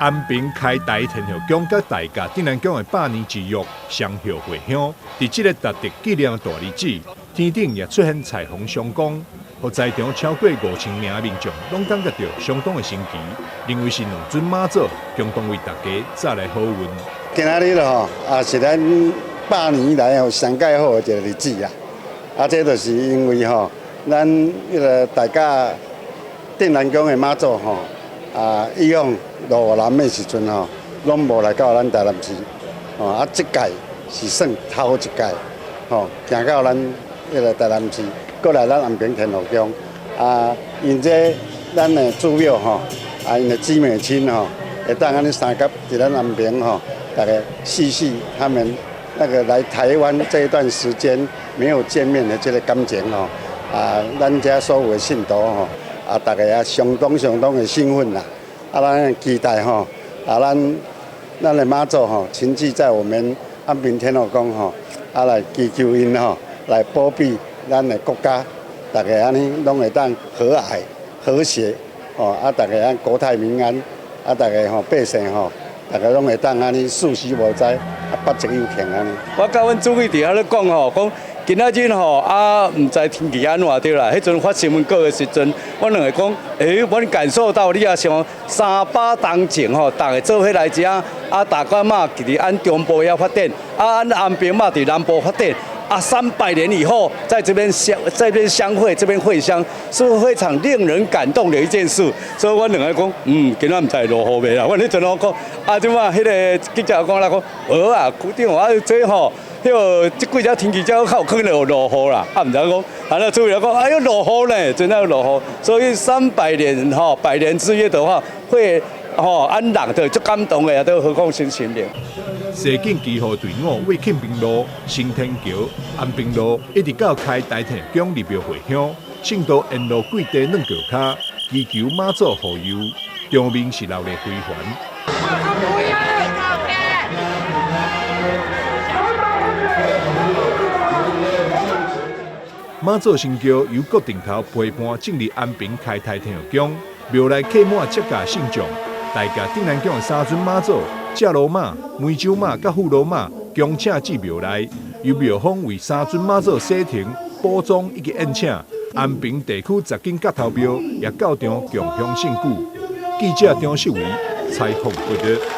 安平开台天后宫甲大甲镇南宫的百年之约双hiệu回乡，伫这个值得纪念的大日子，天顶也出现彩虹双光，互在场超过5000名的民众拢感觉到相当的神奇，认为是两尊妈祖共同为大家带来好运。今仔日吼，是咱100年以来上介好的一个日子啊！这就是因为咱迄个大家镇南宫的妈祖以往落南的时阵拢无来到咱台南市，这届是算头一届，行到咱迄个台南市，过来咱安平天后宫，因这咱的祖庙因的姊妹亲会当安尼三甲伫咱安平大家细细他们那个来台湾这一段时间没有见面的这个感情咱家所有的信徒大家也相当的兴奋啦，咱期待咱的妈祖亲自在我们安平天后宫来祈求因来保庇咱的国家，大家安尼拢会当和蔼和谐大家国泰民安，大家百姓大家拢会当安尼事事无灾，百疾有幸安尼。我甲阮主委伫遐咧讲讲今仔日毋知天气安怎对啦。迄阵发新闻稿的时阵，我两个讲，阮感受到你也像300当前大家做伙来遮大关嘛伫按中部遐发展，按安平嘛伫南部发展。300年以后，在这边相会，这边会乡，是非常令人感动的一件事。所以我两个讲，今仔唔知落雨未啦？我迄阵讲，即马迄个记者讲啦，讲古顶这迄个即几只天气较有可能有落雨啦，唔知讲，那主委讲，哎呦落雨呢，真的有落雨。所以300年100年之约的话，会安人的足感动的，都何况新年。西进旗号队伍为庆平路、新天桥、安平路，一直到开台天宫入庙回乡，圣道沿路跪地软脚骹，祈求妈祖护佑，场面是热烈非凡。妈祖神轿由各顶头陪伴进入安平开台天后宫，庙内客满接驾信众，大家镇南宫的3尊妈祖。正罗马、梅州马甲富罗马恭请至庙内，由庙方为3尊妈祖洗停、补妆以及宴请。安平地区10间角头庙也到场共享盛举。记者张秀维采访报道。